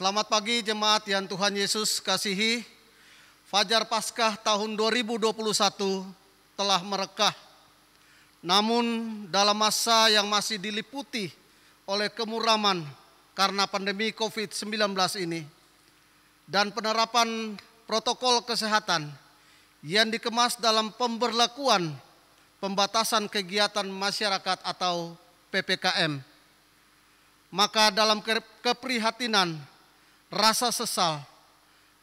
Selamat pagi jemaat yang Tuhan Yesus kasihi. Fajar Paskah tahun 2021 telah merekah. Namun dalam masa yang masih diliputi oleh kemuraman karena pandemi COVID-19 ini dan penerapan protokol kesehatan yang dikemas dalam pemberlakuan pembatasan kegiatan masyarakat atau PPKM. Maka dalam keprihatinan, rasa sesal,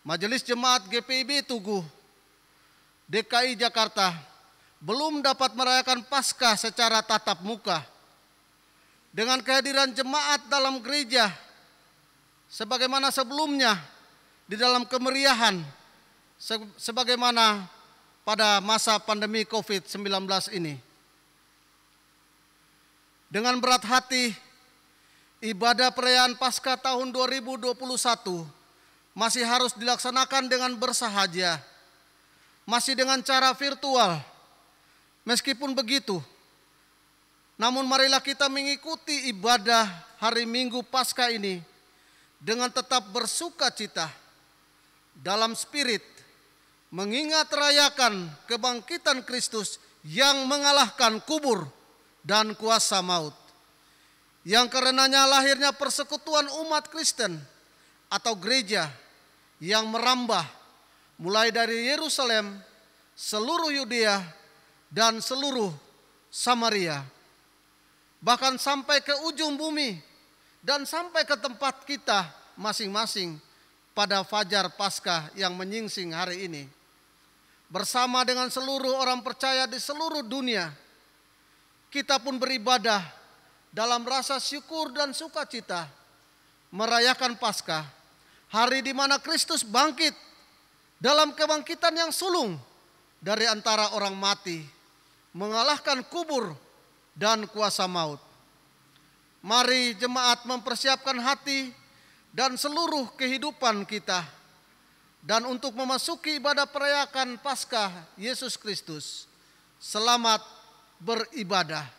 Majelis Jemaat GPIB Tugu DKI Jakarta belum dapat merayakan Paskah secara tatap muka dengan kehadiran jemaat dalam gereja sebagaimana sebelumnya di dalam kemeriahan sebagaimana pada masa pandemi COVID-19 ini. Dengan berat hati, ibadah perayaan Paskah tahun 2021 masih harus dilaksanakan dengan bersahaja, masih dengan cara virtual. Meskipun begitu, namun marilah kita mengikuti ibadah hari Minggu Paskah ini dengan tetap bersuka cita dalam spirit, mengingat rayakan kebangkitan Kristus yang mengalahkan kubur dan kuasa maut, yang karenanya lahirnya persekutuan umat Kristen atau gereja yang merambah mulai dari Yerusalem, seluruh Yudea dan seluruh Samaria, bahkan sampai ke ujung bumi dan sampai ke tempat kita masing-masing pada Fajar Paskah yang menyingsing hari ini. Bersama dengan seluruh orang percaya di seluruh dunia, kita pun beribadah dalam rasa syukur dan sukacita merayakan Paskah, hari di mana Kristus bangkit dalam kebangkitan yang sulung dari antara orang mati, mengalahkan kubur dan kuasa maut. Mari jemaat mempersiapkan hati dan seluruh kehidupan kita dan untuk memasuki ibadah perayaan Paskah Yesus Kristus. Selamat beribadah.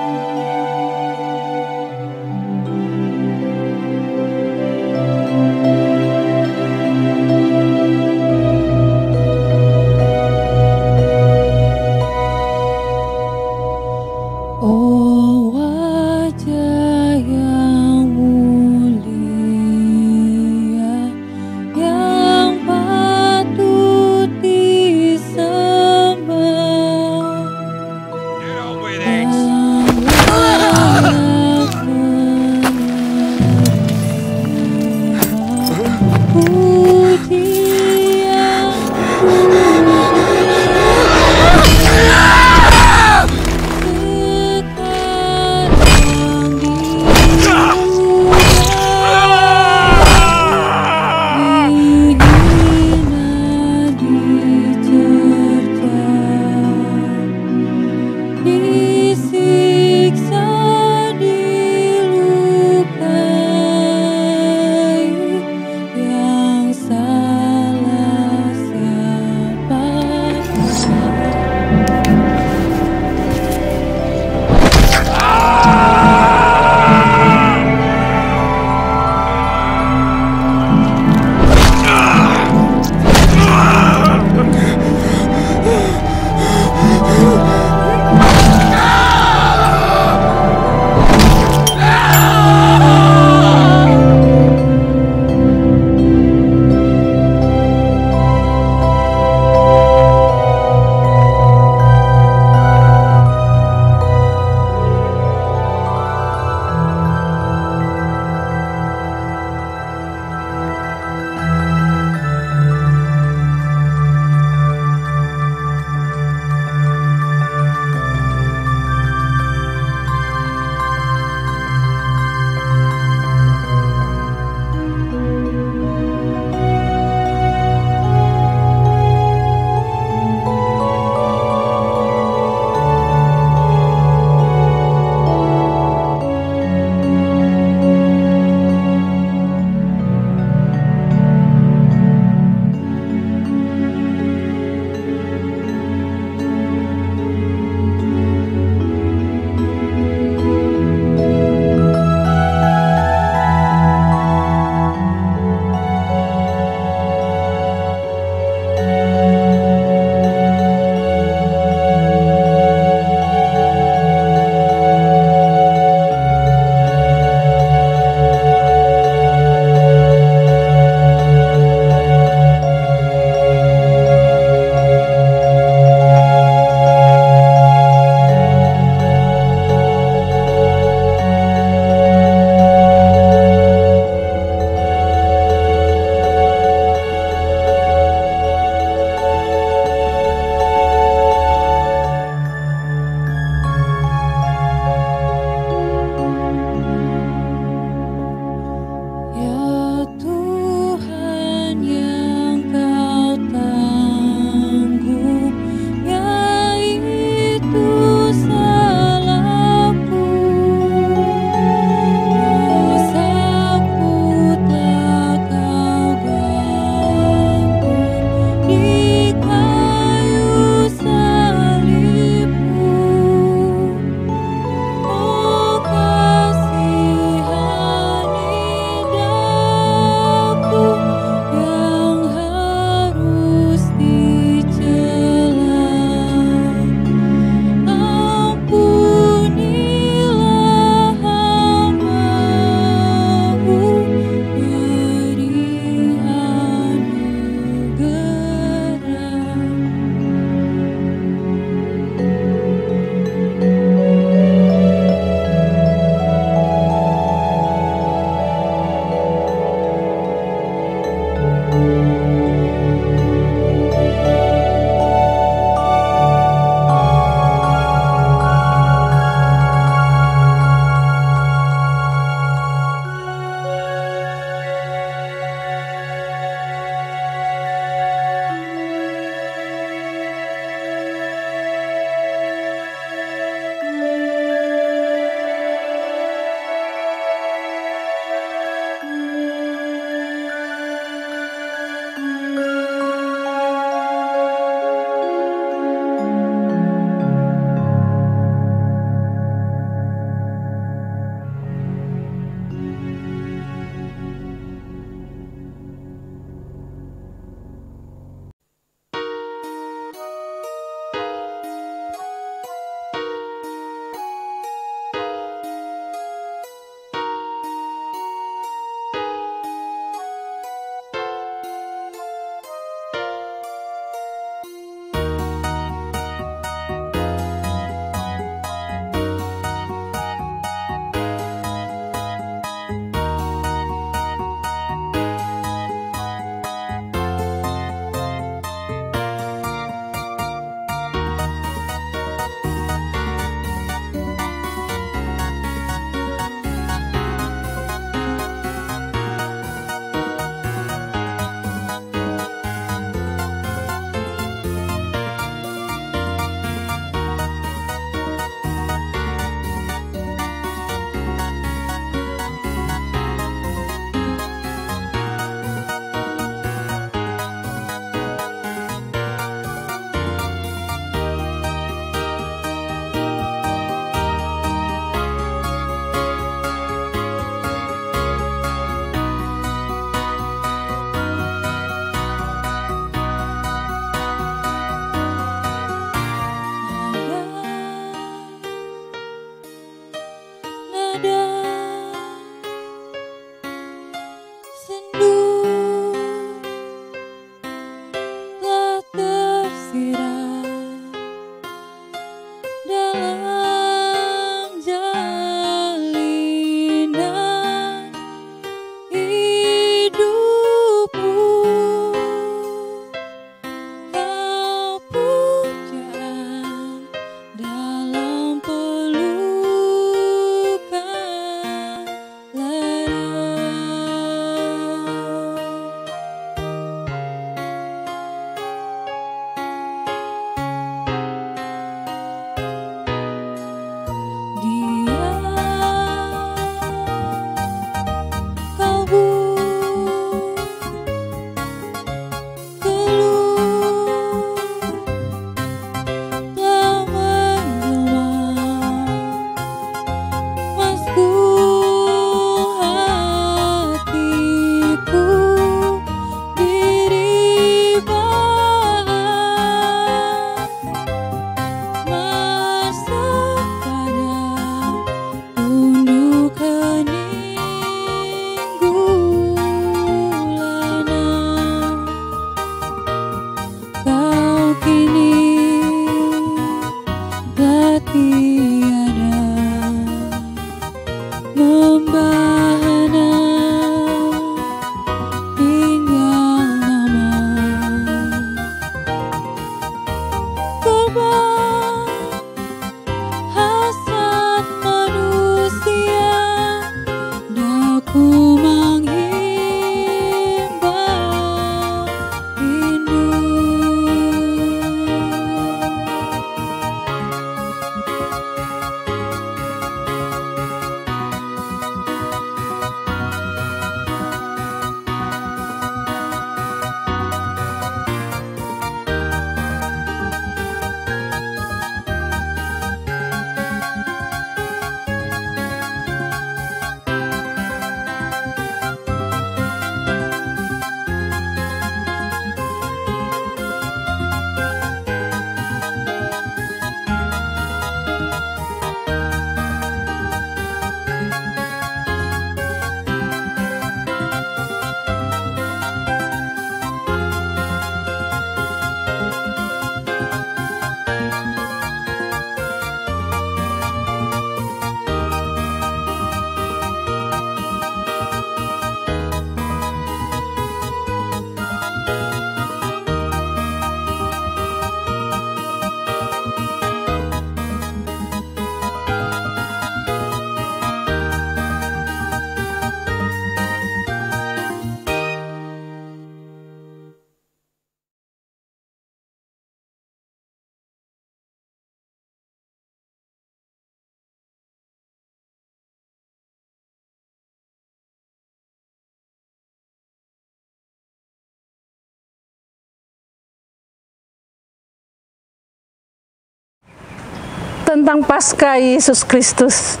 tentang Paskah Yesus Kristus.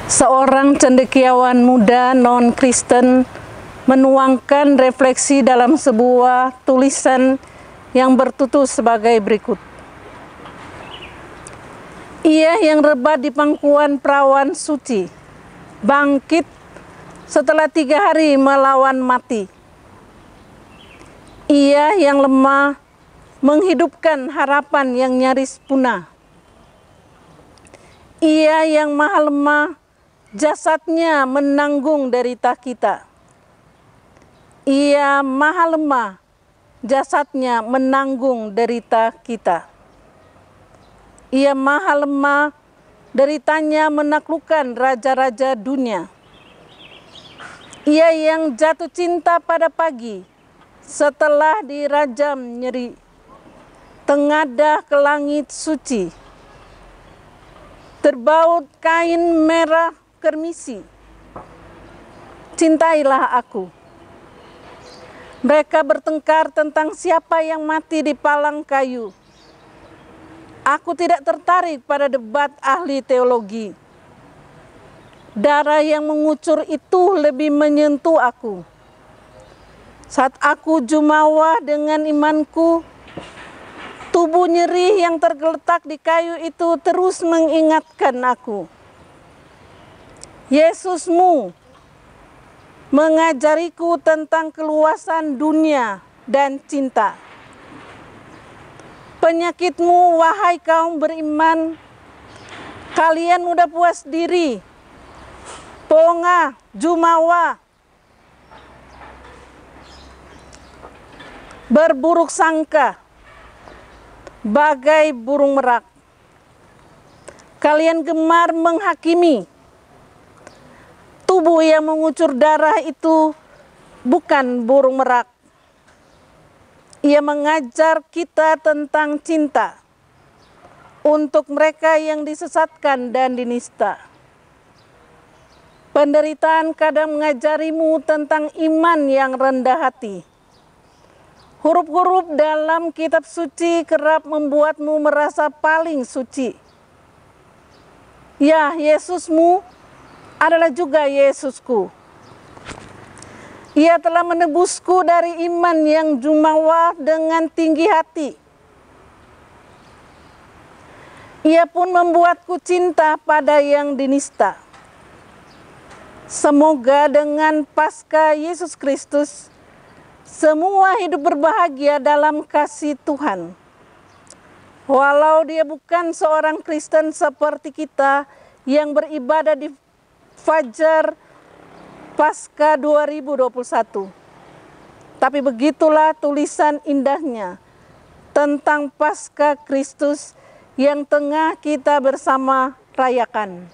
Seorang cendekiawan muda non-Kristen menuangkan refleksi dalam sebuah tulisan yang bertutur sebagai berikut. Ia yang rebah di pangkuan perawan suci, bangkit setelah 3 hari melawan mati. Ia yang lemah menghidupkan harapan yang nyaris punah. Ia yang maha lemah, jasadnya menanggung derita kita. Ia maha lemah, jasadnya menanggung derita kita. Ia maha lemah, deritanya menaklukkan raja-raja dunia. Ia yang jatuh cinta pada pagi, setelah dirajam nyeri, tengadah ke langit suci, terbaut kain merah kermisi. Cintailah aku. Mereka bertengkar tentang siapa yang mati di palang kayu. Aku tidak tertarik pada debat ahli teologi. Darah yang mengucur itu lebih menyentuh aku. Saat aku jumawa dengan imanku, tubuh nyeri yang tergeletak di kayu itu terus mengingatkan aku. Yesusmu mengajariku tentang keluasan dunia dan cinta. Penyakitmu, wahai kaum beriman, kalian mudah puas diri, pongah, jumawa, berburuk sangka, bagai burung merak. Kalian gemar menghakimi. Tubuh yang mengucur darah itu bukan burung merak. Ia mengajar kita tentang cinta untuk mereka yang disesatkan dan dinista. Penderitaan kadang mengajarimu tentang iman yang rendah hati. Huruf-huruf dalam kitab suci kerap membuatmu merasa paling suci. Ya, Yesusmu adalah juga Yesusku. Ia telah menebusku dari iman yang jumawa dengan tinggi hati. Ia pun membuatku cinta pada yang dinista. Semoga dengan Paskah Yesus Kristus, semua hidup berbahagia dalam kasih Tuhan. Walau dia bukan seorang Kristen seperti kita yang beribadah di Fajar Paskah 2021. Tapi begitulah tulisan indahnya tentang Paskah Kristus yang tengah kita bersama rayakan.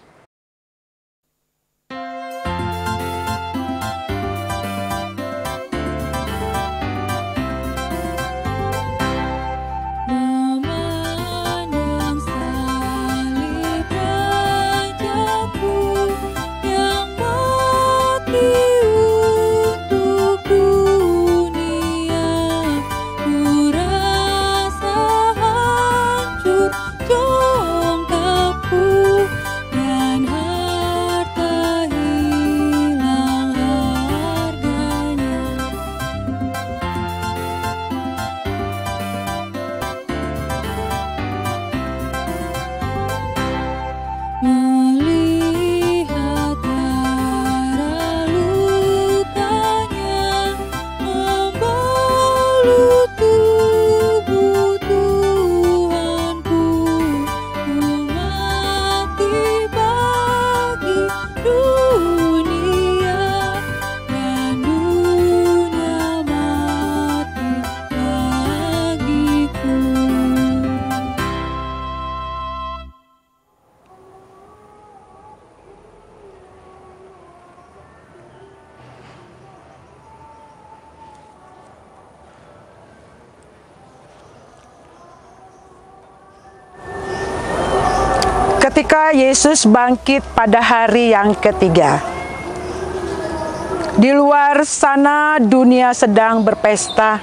Ketika Yesus bangkit pada hari yang ketiga, di luar sana dunia sedang berpesta,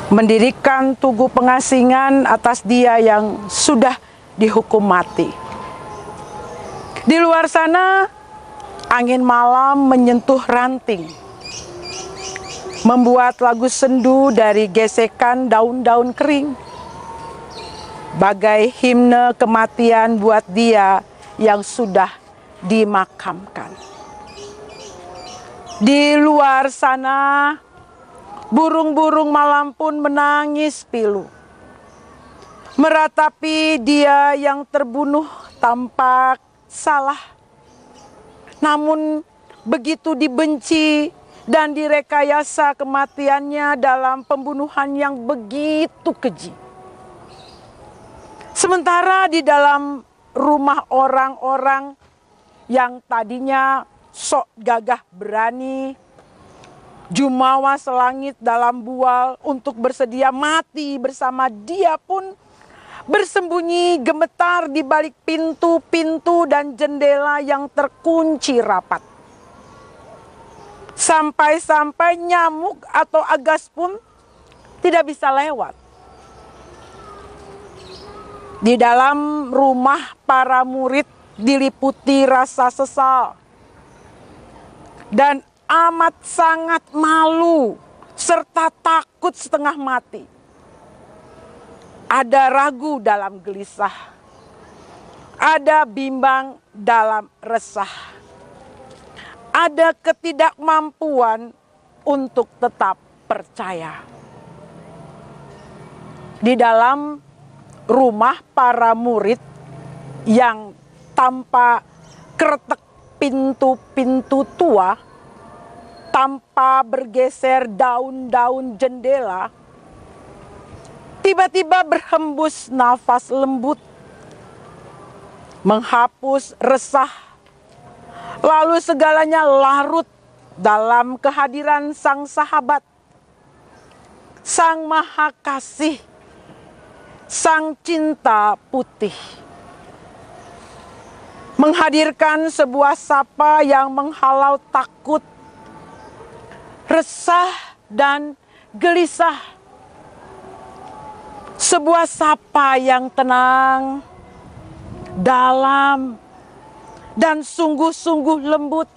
mendirikan tugu pengasingan atas Dia yang sudah dihukum mati. Di luar sana, angin malam menyentuh ranting, membuat lagu sendu dari gesekan daun-daun kering, bagai himne kematian buat dia yang sudah dimakamkan. Di luar sana, burung-burung malam pun menangis pilu, meratapi dia yang terbunuh tanpa salah, namun begitu dibenci dan direkayasa kematiannya dalam pembunuhan yang begitu keji. Sementara di dalam rumah orang-orang yang tadinya sok gagah berani, jumawa selangit dalam bual untuk bersedia mati bersama dia pun bersembunyi gemetar di balik pintu-pintu dan jendela yang terkunci rapat. Sampai-sampai nyamuk atau agas pun tidak bisa lewat. Di dalam rumah para murid diliputi rasa sesal dan amat sangat malu serta takut setengah mati. Ada ragu dalam gelisah, ada bimbang dalam resah, ada ketidakmampuan untuk tetap percaya. Di dalam rumah para murid yang tanpa kretek pintu-pintu tua, tanpa bergeser daun-daun jendela, tiba-tiba berhembus nafas lembut, menghapus resah, lalu segalanya larut dalam kehadiran sang sahabat, sang maha kasih, sang cinta putih. Menghadirkan sebuah sapa yang menghalau takut, resah, dan gelisah. Sebuah sapa yang tenang, dalam, dan sungguh-sungguh lembut.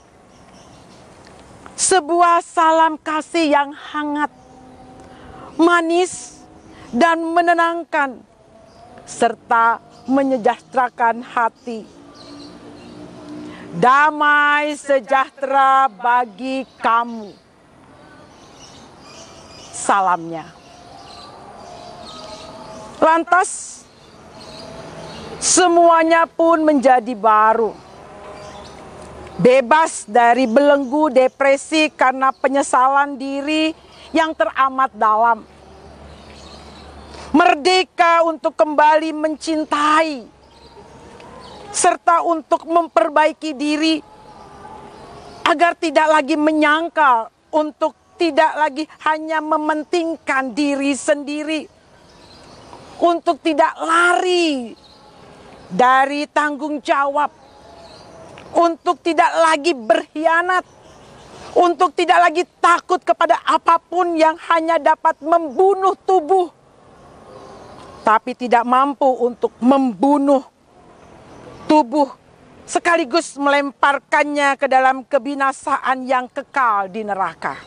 Sebuah salam kasih yang hangat, manis, dan menenangkan, serta menyejahterakan hati. Damai sejahtera bagi kamu. Salamnya. Lantas, semuanya pun menjadi baru. Bebas dari belenggu depresi karena penyesalan diri yang teramat dalam. Merdeka untuk kembali mencintai, serta untuk memperbaiki diri agar tidak lagi menyangkal, untuk tidak lagi hanya mementingkan diri sendiri, untuk tidak lari dari tanggung jawab, untuk tidak lagi berkhianat, untuk tidak lagi takut kepada apapun yang hanya dapat membunuh tubuh, tapi tidak mampu untuk membunuh tubuh sekaligus melemparkannya ke dalam kebinasaan yang kekal di neraka.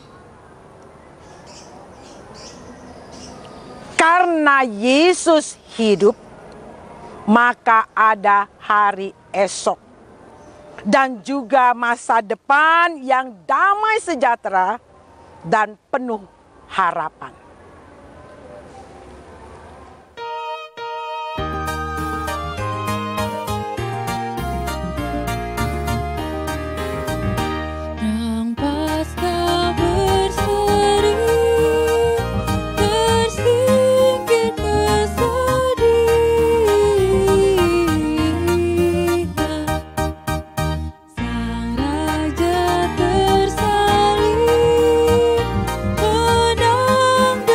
Karena Yesus hidup, maka ada hari esok dan juga masa depan yang damai sejahtera dan penuh harapan. Sang Raja tersalib, menang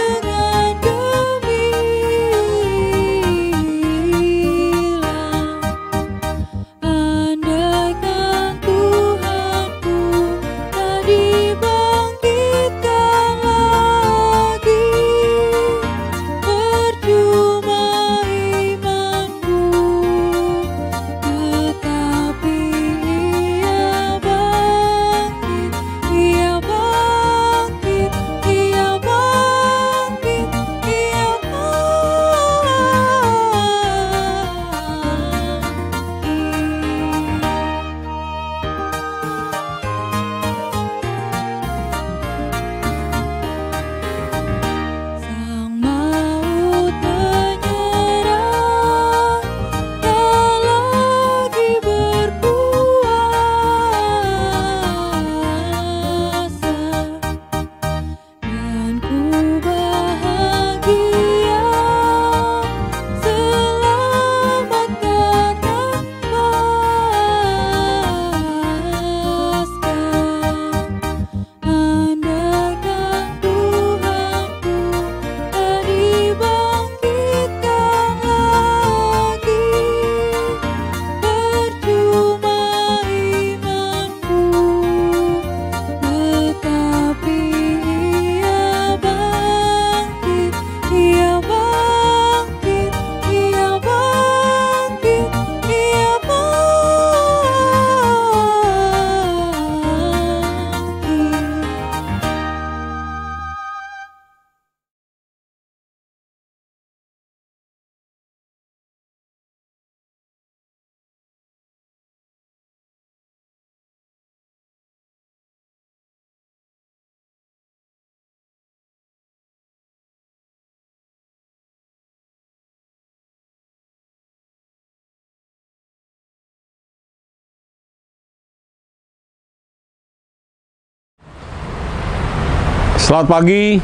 Selamat pagi,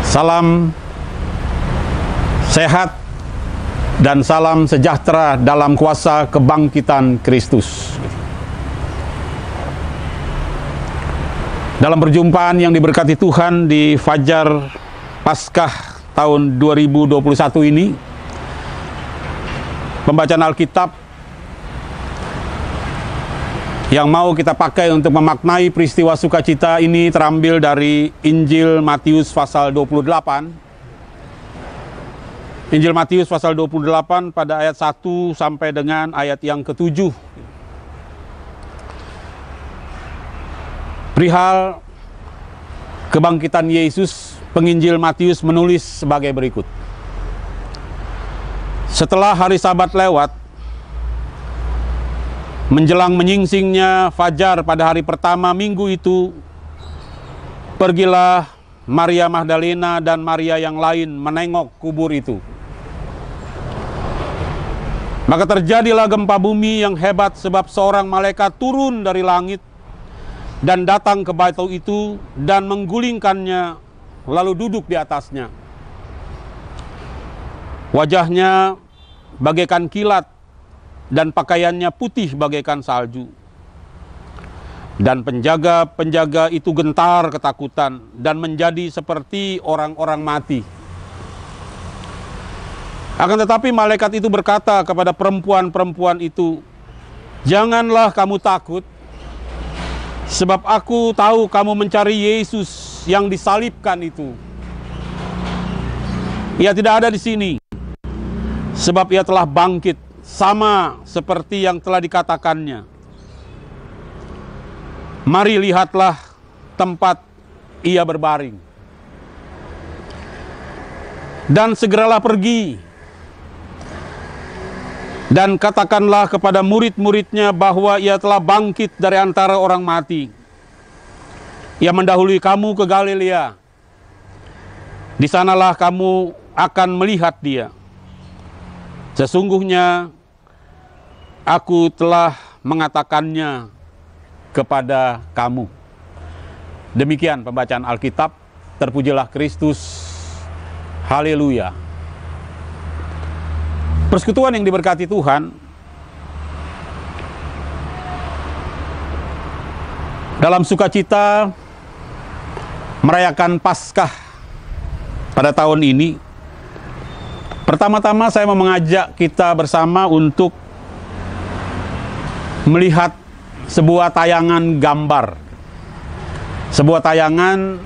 salam sehat dan salam sejahtera dalam kuasa kebangkitan Kristus. Dalam perjumpaan yang diberkati Tuhan di Fajar Paskah tahun 2021 ini, pembacaan Alkitab yang mau kita pakai untuk memaknai peristiwa sukacita ini terambil dari Injil Matius pasal 28. Injil Matius pasal 28 pada ayat 1 sampai dengan ayat yang ke-7. Perihal kebangkitan Yesus, penginjil Matius menulis sebagai berikut. Setelah hari Sabat lewat, menjelang menyingsingnya fajar pada hari pertama minggu itu, pergilah Maria Magdalena dan Maria yang lain menengok kubur itu. Maka terjadilah gempa bumi yang hebat sebab seorang malaikat turun dari langit dan datang ke batu itu dan menggulingkannya lalu duduk di atasnya. Wajahnya bagaikan kilat dan pakaiannya putih bagaikan salju. Dan penjaga-penjaga itu gentar ketakutan dan menjadi seperti orang-orang mati. Akan tetapi malaikat itu berkata kepada perempuan-perempuan itu, "Janganlah kamu takut, sebab aku tahu kamu mencari Yesus yang disalibkan itu. Ia tidak ada di sini, sebab ia telah bangkit, sama seperti yang telah dikatakannya. Mari lihatlah tempat ia berbaring. Dan segeralah pergi, dan katakanlah kepada murid-muridnya bahwa ia telah bangkit dari antara orang mati. Ia mendahului kamu ke Galilea. Di sanalah kamu akan melihat dia. Sesungguhnya aku telah mengatakannya kepada kamu." Demikian pembacaan Alkitab. Terpujilah Kristus. Haleluya. Persekutuan yang diberkati Tuhan, dalam sukacita merayakan Paskah pada tahun ini, pertama-tama saya mau mengajak kita bersama untuk melihat sebuah tayangan gambar. Sebuah tayangan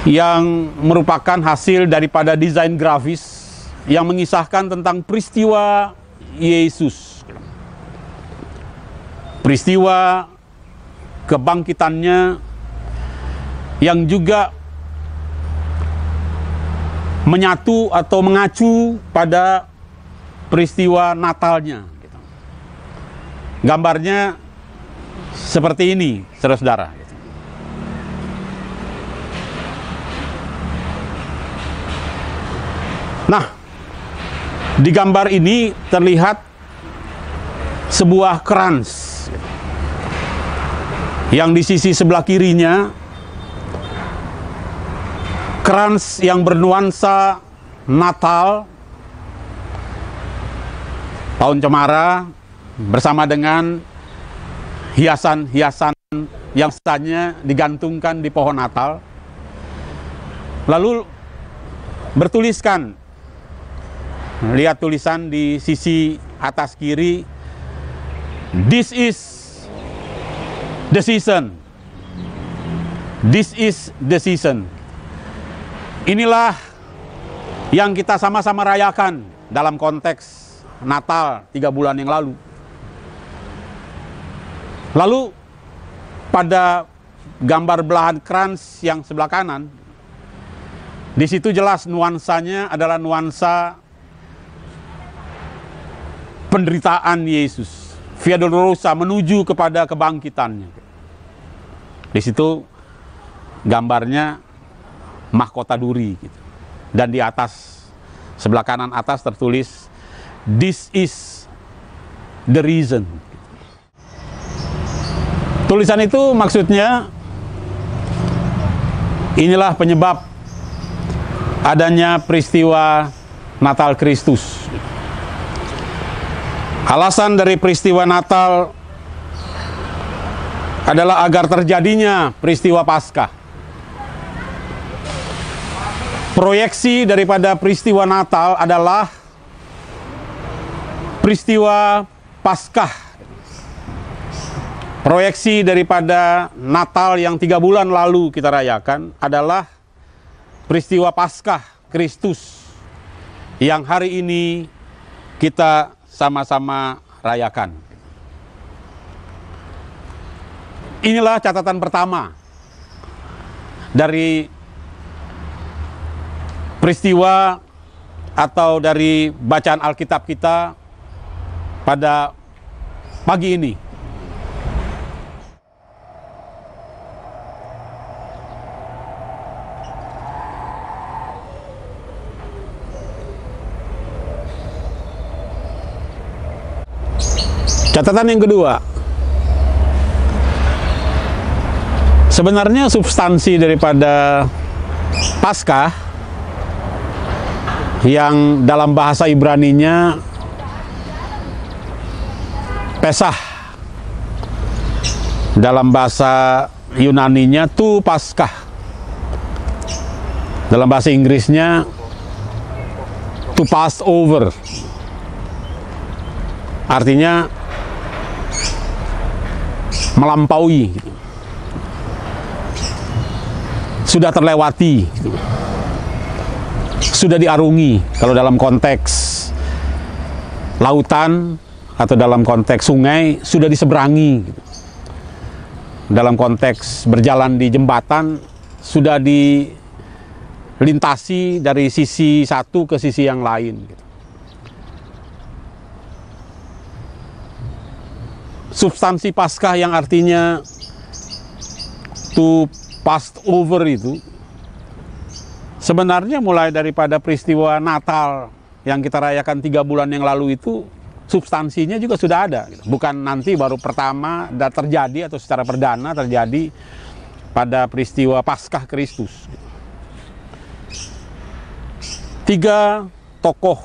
yang merupakan hasil daripada desain grafis yang mengisahkan tentang peristiwa Yesus. Peristiwa kebangkitannya yang juga menyatu atau mengacu pada peristiwa Natalnya. Gambarnya seperti ini, saudara-saudara. Nah, di gambar ini terlihat sebuah krans yang di sisi sebelah kirinya, krans yang bernuansa Natal, tahun cemara, bersama dengan hiasan-hiasan yang biasanya digantungkan di pohon Natal. Lalu bertuliskan, lihat tulisan di sisi atas kiri, "This is the season. This is the season." Inilah yang kita sama-sama rayakan dalam konteks Natal 3 bulan yang lalu. Lalu pada gambar belahan krans yang sebelah kanan, di situ jelas nuansanya adalah nuansa penderitaan Yesus, Via Dolorosa menuju kepada kebangkitannya. Di situ gambarnya mahkota duri gitu. Dan di atas, sebelah kanan atas tertulis, "This is the reason." Tulisan itu maksudnya, inilah penyebab adanya peristiwa Natal Kristus. Alasan dari peristiwa Natal adalah agar terjadinya peristiwa Paskah. Proyeksi daripada peristiwa Natal adalah peristiwa Paskah. Proyeksi daripada Natal yang 3 bulan lalu kita rayakan adalah peristiwa Paskah Kristus yang hari ini kita sama-sama rayakan. Inilah catatan pertama dari peristiwa atau dari bacaan Alkitab kita pada pagi ini. Catatan yang kedua, sebenarnya substansi daripada Paskah yang dalam bahasa Ibraninya Pesah, dalam bahasa Yunaninya tu Paskah, dalam bahasa Inggrisnya to pass over, artinya melampaui, sudah terlewati, sudah diarungi. Kalau dalam konteks lautan atau dalam konteks sungai, sudah diseberangi. Dalam konteks berjalan di jembatan, sudah dilintasi dari sisi satu ke sisi yang lain. Substansi Paskah yang artinya to pass over itu sebenarnya mulai daripada peristiwa Natal yang kita rayakan 3 bulan yang lalu itu, substansinya juga sudah ada. Bukan nanti baru pertama terjadi atau secara perdana terjadi pada peristiwa Paskah Kristus. 3 tokoh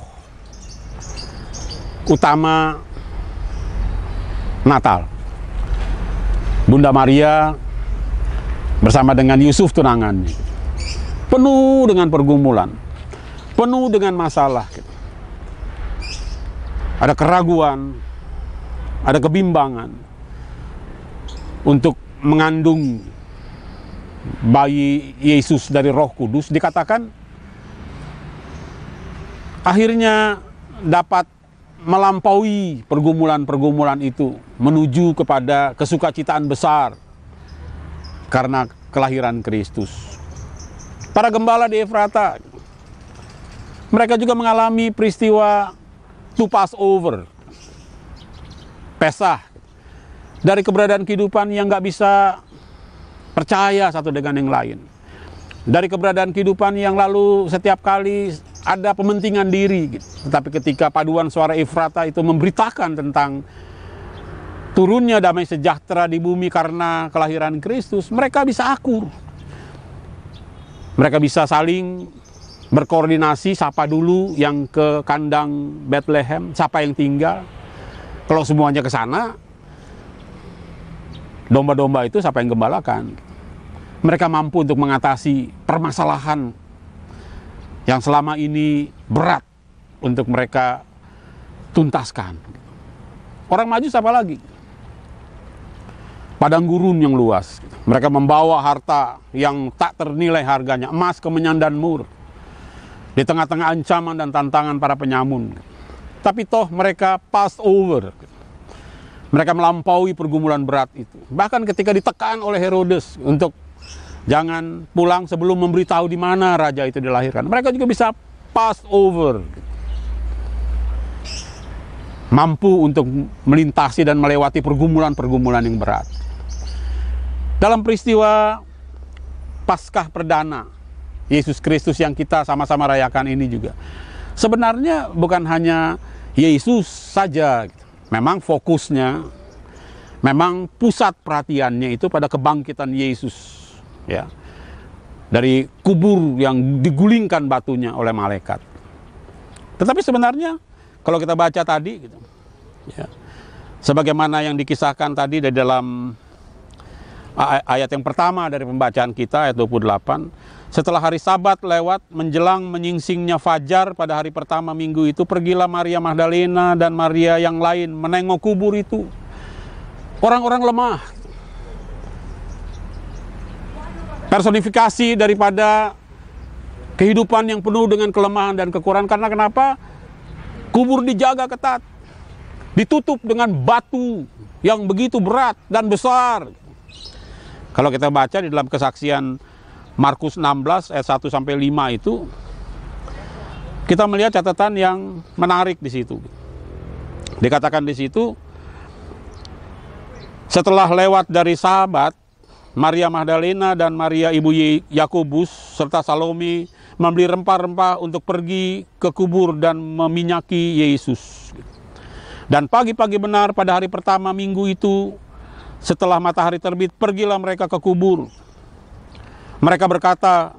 utama Natal. Bunda Maria bersama dengan Yusuf tunangannya. Penuh dengan pergumulan, penuh dengan masalah. Ada keraguan, ada kebimbangan untuk mengandung bayi Yesus dari Roh Kudus. Dikatakan akhirnya dapat melampaui pergumulan-pergumulan itu menuju kepada kesukacitaan besar karena kelahiran Kristus. Para gembala di Efrata, mereka juga mengalami peristiwa to pass over, Pesah, dari keberadaan kehidupan yang nggak bisa percaya satu dengan yang lain, dari keberadaan kehidupan yang lalu setiap kali ada pementingan diri, gitu. Tetapi ketika paduan suara Efrata itu memberitakan tentang turunnya damai sejahtera di bumi karena kelahiran Kristus, mereka bisa akur. Mereka bisa saling berkoordinasi, siapa dulu yang ke kandang Bethlehem, siapa yang tinggal. Kalau semuanya ke sana, domba-domba itu siapa yang gembalakan. Mereka mampu untuk mengatasi permasalahan yang selama ini berat untuk mereka tuntaskan. Orang Majus apa lagi? Padang gurun yang luas. Mereka membawa harta yang tak ternilai harganya, emas, kemenyan, dan mur, di tengah-tengah ancaman dan tantangan para penyamun. Tapi toh mereka pass over. Mereka melampaui pergumulan berat itu. Bahkan ketika ditekan oleh Herodes untuk jangan pulang sebelum memberitahu di mana raja itu dilahirkan, mereka juga bisa pass over. Mampu untuk melintasi dan melewati pergumulan-pergumulan yang berat. Dalam peristiwa Paskah perdana Yesus Kristus yang kita sama-sama rayakan ini juga, sebenarnya bukan hanya Yesus saja. Memang fokusnya memang pusat perhatiannya itu pada kebangkitan Yesus, ya, dari kubur yang digulingkan batunya oleh malaikat. Tetapi sebenarnya kalau kita baca tadi, gitu, ya, sebagaimana yang dikisahkan tadi dari dalam ayat yang pertama dari pembacaan kita, ayat 28, setelah hari Sabat lewat menjelang menyingsingnya fajar pada hari pertama minggu itu, pergilah Maria Magdalena dan Maria yang lain menengok kubur itu. Orang-orang lemah, personifikasi daripada kehidupan yang penuh dengan kelemahan dan kekurangan. Karena kenapa? Kubur dijaga ketat, ditutup dengan batu yang begitu berat dan besar. Kalau kita baca di dalam kesaksian Markus 16 ayat 1 sampai 5 itu, kita melihat catatan yang menarik di situ. Dikatakan di situ, setelah lewat dari Sabat, Maria Magdalena dan Maria ibu Yakobus serta Salome membeli rempah-rempah untuk pergi ke kubur dan meminyaki Yesus. Dan pagi-pagi benar pada hari pertama minggu itu, setelah matahari terbit, pergilah mereka ke kubur. Mereka berkata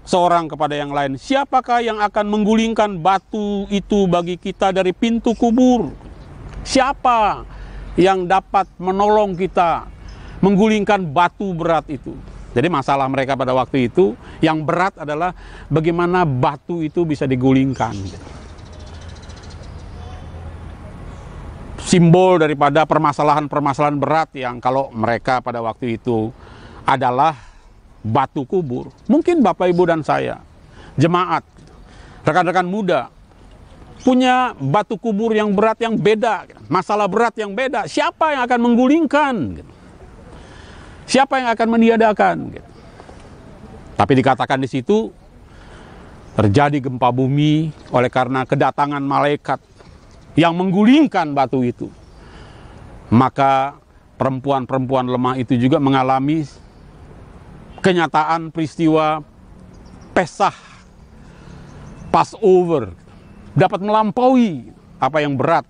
seorang kepada yang lain, siapakah yang akan menggulingkan batu itu bagi kita dari pintu kubur? Siapa yang dapat menolong kita menggulingkan batu berat itu? Jadi masalah mereka pada waktu itu yang berat adalah bagaimana batu itu bisa digulingkan. Simbol daripada permasalahan-permasalahan berat yang kalau mereka pada waktu itu adalah batu kubur. Mungkin Bapak, Ibu, dan saya, jemaat, rekan-rekan muda, punya batu kubur yang berat yang beda, masalah berat yang beda. Siapa yang akan menggulingkan? Siapa yang akan meniadakan? Tapi dikatakan di situ, terjadi gempa bumi oleh karena kedatangan malaikat yang menggulingkan batu itu. Maka perempuan-perempuan lemah itu juga mengalami kenyataan peristiwa Pesah, Passover, dapat melampaui apa yang berat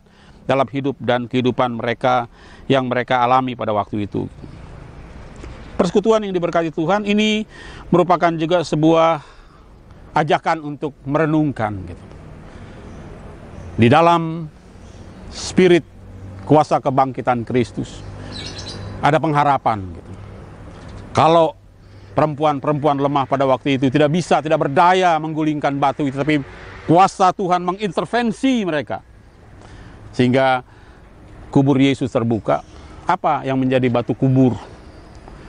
dalam hidup dan kehidupan mereka yang mereka alami pada waktu itu. Persekutuan yang diberkati Tuhan ini merupakan juga sebuah ajakan untuk merenungkan, gitu. Di dalam spirit kuasa kebangkitan Kristus ada pengharapan, gitu. Kalau perempuan-perempuan lemah pada waktu itu tidak berdaya menggulingkan batu itu, tapi kuasa Tuhan mengintervensi mereka sehingga kubur Yesus terbuka. Apa yang menjadi batu kubur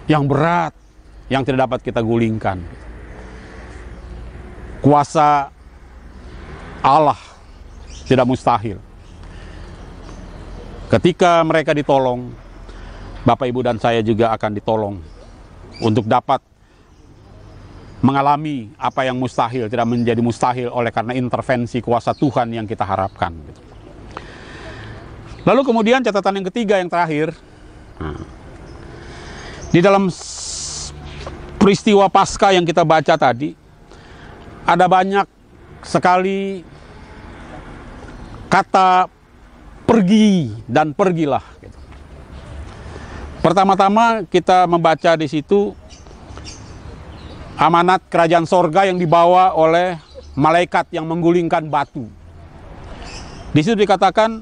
yang berat yang tidak dapat kita gulingkan? Kuasa Allah tidak mustahil. Ketika mereka ditolong, Bapak, Ibu, dan saya juga akan ditolong untuk dapat mengalami apa yang mustahil tidak menjadi mustahil oleh karena intervensi kuasa Tuhan yang kita harapkan. Lalu kemudian catatan yang ketiga, yang terakhir, di dalam peristiwa Paskah yang kita baca tadi, ada banyak sekali kata pergi dan pergilah. Pertama-tama kita membaca di situ amanat kerajaan sorga yang dibawa oleh malaikat yang menggulingkan batu. Di situ dikatakan,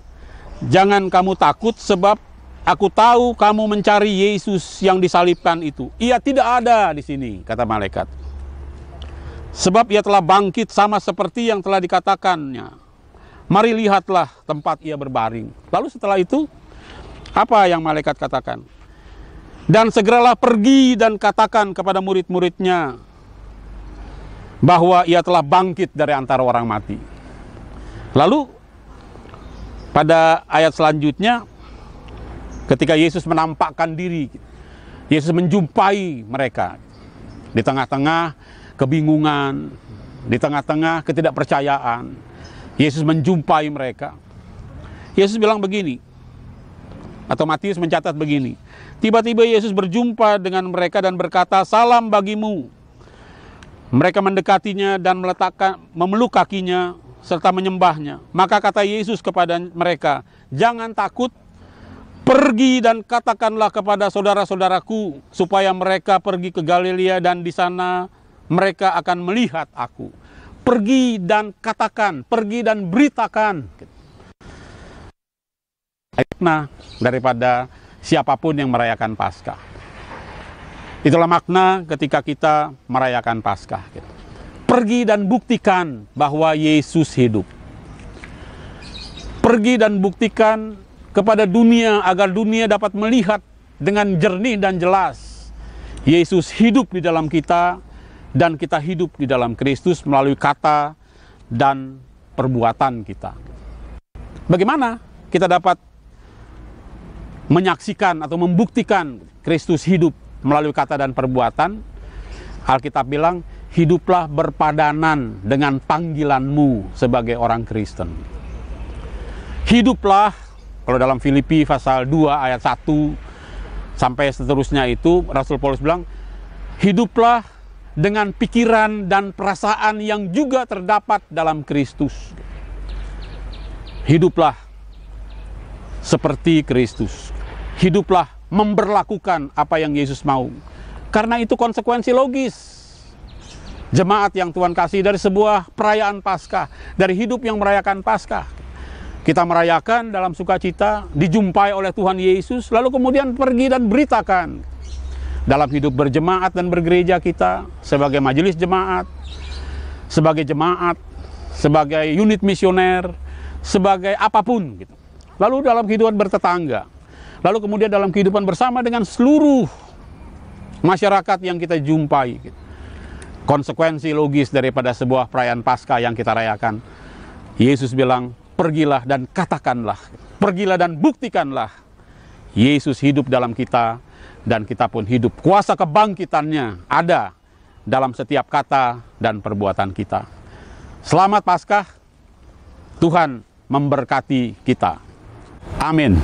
jangan kamu takut sebab aku tahu kamu mencari Yesus yang disalibkan itu. Ia tidak ada di sini, kata malaikat. Sebab ia telah bangkit sama seperti yang telah dikatakannya. Mari lihatlah tempat ia berbaring. Lalu setelah itu, apa yang malaikat katakan? Dan segeralah pergi dan katakan kepada murid-muridnya bahwa ia telah bangkit dari antara orang mati. Lalu pada ayat selanjutnya, ketika Yesus menampakkan diri, Yesus menjumpai mereka di tengah-tengah kebingungan, di tengah-tengah ketidakpercayaan. Yesus menjumpai mereka. Yesus bilang begini, atau Matius mencatat begini, tiba-tiba Yesus berjumpa dengan mereka dan berkata, salam bagimu. Mereka mendekatinya dan memeluk kakinya serta menyembahnya. Maka kata Yesus kepada mereka, jangan takut, Pergi dan katakanlah kepada saudara-saudaraku supaya mereka pergi ke Galilea dan di sana mereka akan melihat aku. Pergi dan katakan, pergi dan beritakan. Makna daripada siapapun yang merayakan Paskah. Itulah makna ketika kita merayakan Paskah. Pergi dan buktikan bahwa Yesus hidup. Pergi dan buktikan kepada dunia agar dunia dapat melihat dengan jernih dan jelas Yesus hidup di dalam kita dan kita hidup di dalam Kristus melalui kata dan perbuatan kita. Bagaimana kita dapat menyaksikan atau membuktikan Kristus hidup melalui kata dan perbuatan? Alkitab bilang, hiduplah berpadanan dengan panggilanmu sebagai orang Kristen. Hiduplah, kalau dalam Filipi pasal 2 ayat 1 sampai seterusnya itu, Rasul Paulus bilang, hiduplah dengan pikiran dan perasaan yang juga terdapat dalam Kristus. Hiduplah seperti Kristus. Hiduplah memberlakukan apa yang Yesus mau. Karena itu konsekuensi logis. Jemaat yang Tuhan kasih dari sebuah perayaan Paskah, dari hidup yang merayakan Paskah. Kita merayakan dalam sukacita, dijumpai oleh Tuhan Yesus, lalu kemudian pergi dan beritakan. Dalam hidup berjemaat dan bergereja kita, sebagai majelis jemaat, sebagai jemaat, sebagai unit misioner, sebagai apapun. Gitu. Lalu dalam kehidupan bertetangga, lalu kemudian dalam kehidupan bersama dengan seluruh masyarakat yang kita jumpai. Gitu. Konsekuensi logis daripada sebuah perayaan Paskah yang kita rayakan. Yesus bilang, pergilah dan katakanlah, pergilah dan buktikanlah Yesus hidup dalam kita dan kita pun hidup. Kuasa kebangkitannya ada dalam setiap kata dan perbuatan kita. Selamat Paskah, Tuhan memberkati kita. Amin.